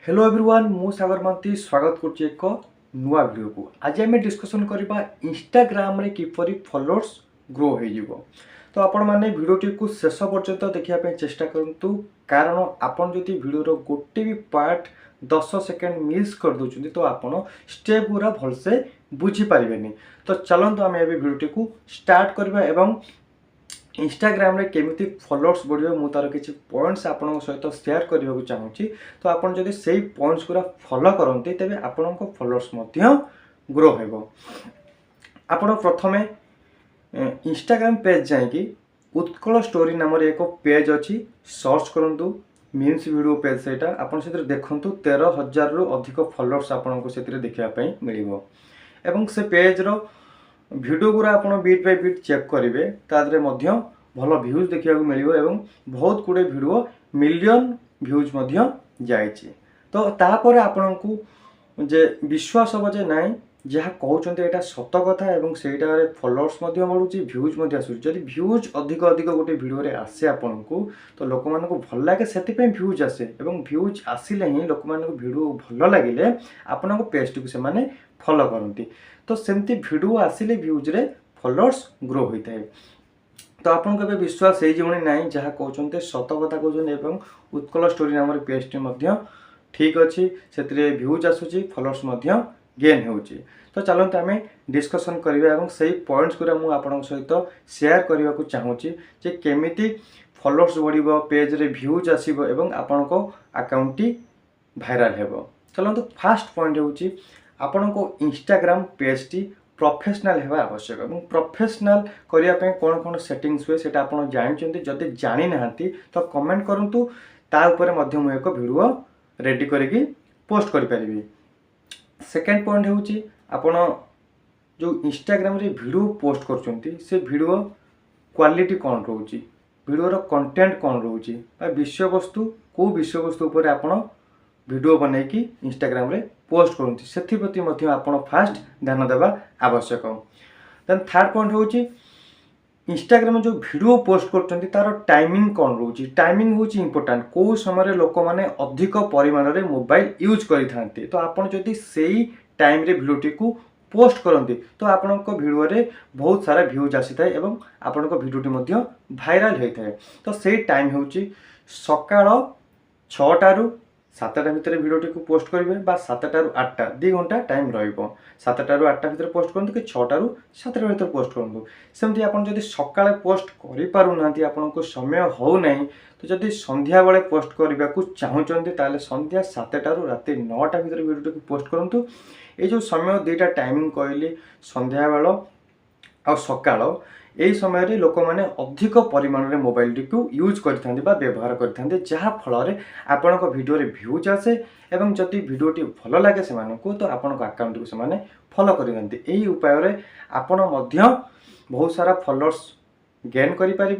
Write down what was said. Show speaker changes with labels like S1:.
S1: Hello everyone मु सागर मांती स्वागत करछि एक नुआ वीडियो को। आज आम डिस्कसन करबा इंस्टाग्राम रे किपरि फॉलोअर्स ग्रो हो जिवो। तो आपण माने वीडियोटी को शेष पर्यंत देखिया पे चेष्टा करंतु, कारण आपण जदि वीडियो गोटे भी पार्ट 10 सेकंड मिस कर दोचुंती तो आपण स्टेप पूरा भलसे बुझी पारिबेनी। तो चलंतु आम ए वीडियोटी को स्टार्ट करबा एवं इंस्टाग्राम रे केमिति फॉलोअर्स बढ़ियो मु तार किछि पॉइंट्स आपन सहित शेयर करबा को चाहूची। तो आपन जदि सेही पॉइंट्स पूरा फॉलो करंती तबे आपन को फॉलोअर्स मध्य ग्रो हेबो। आपन प्रथमे इंस्टाग्राम पेज जाय कि उत्कल स्टोरी नाम रे एक पेज अछि, सर्च करंतु मीम्स वीडियो पेज सेटा आपन सेतिर देखंतु 13,000 रु अधिक फॉलोअर्स आपन को सेतिर देखिया पई मिलिबो। एवं से पेज रो वीडियो गुरा आपण बीट बाय बीट चेक करेंगे तादरे मध्य भल व्यूज देखा मिलियो एवं बहुत गुड़े वीडियो मिलियन व्यूज मध्य जाइए। तो तापर आपण को जे विश्वास हम जे नाई जहाँ कहते यहाँ सत कथा एवं सेटारे फॉलोअर्स मध्य बढ़ुची व्यूज मध्य आसुची। जदि व्यूज अधिक अधिक गोटे वीडियो रे आसे आपण को तो लोक मान को भल लगे सेति पे व्यूज आसे एवं व्यूज आसिले ही लोक मान को वीडियो भल लगिले आपण को पेज को से माने फॉलो करती। तो सेमती वीडियो आसिले व्यूज रे फॉलोअर्स ग्रो होता है। तो आपन को विश्वास हो जोनी नाई जहाँ कहते सत कथा कहते एवं उत्कल स्टोरी नाम पेज टी ठीक अच्छी से व्यूज आसूची फॉलोअर्स गेन होची। तो चलते आम डिस्कसन करवा एवं सही पॉइंट्स गुरा मु आपन सहित शेयर करने को चाहूँगी जे केमिति फॉलोअर्स बढ़िबो, पेज रे व्यूज आसीबो एवं आपन को अकाउंट टी भाइराल हेबो। चलते फास्ट पॉइंट होची आपन को इंस्टाग्राम पेज टी प्रोफेशनल हेबा आवश्यक एवं प्रोफेशनल करिया पे कोन कोन सेटिंग्स हुए सेटा आपन जानचंती। जदि जानि नाहंती तो कमेंट करंतु, ता ऊपर मध्य मु एक वीडियो रेडी करके पोस्ट करि परिबी। सेकेंड पॉइंट होची आपन जो इंस्टाग्राम रे वीडियो पोस्ट करचंती से वीडियो क्वालिटी कोन रहउची, वीडियो रो कंटेंट कोन रहउची बा विषय वस्तु को विषय वस्तु ऊपर आपन वीडियो बनै कि इंस्टाग्राम रे पोस्ट करंती सेथि प्रति मध्य आपन फास्ट ध्यान देबा आवश्यक। देन थर्ड पॉइंट होची इंस्टाग्राम में जो वीडियो पोस्ट करचंती तार टाइमिंग कोन रहउची। टाइमिंग होची इंपोर्टेंट, को समय रे लोक माने अधिक परिमाण रे मोबाइल यूज करिथांती तो आपन जदि सेही टाइम रे वीडियोटी को पोस्ट करंती तो आपन को वीडियो रे बहुत सारा व्यूज आसीथाय एवं आपन को वीडियोटी मध्य भाइराल होइथाय। तो सेही टाइम होची सकाळ 6टा रु 7टा भितर वीडियोटी को पोस्ट करेंगे बा 7टा रु 8टा 2 घंटा टाइम रहिबो। 7टा रु 8टा भितर पोस्ट करंतु कि 6टा रु 7टा भितर पोस्ट करंतु। सेमती आपन जदि सकाळे पोस्ट करि पारु नांती आपन को समय हो नहीं तो जदि संध्या बेले पोस्ट करबा को चाहुचंती ताले संध्या 7टा रु राति 9टा भितर वीडियोटी को पोस्ट करंतु। ए जो समय दुईटा टाइमिंग कहली संध्या बेला आ सकाळ यही समय रे लोक माने अधिक परिमाण रे मोबाइल टी को यूज करथांती बा व्यवहार करथांती जहाँ फल रे आपन को वीडियो रे व्यूज आसे एवं जदि वीडियो टी भल लागे से मानकू तो आपन को अकाउंट को से माने फॉलो करथांती। एही उपाय रे आपन मध्य बहुत सारा फॉलोअर्स गेन करि परिबे।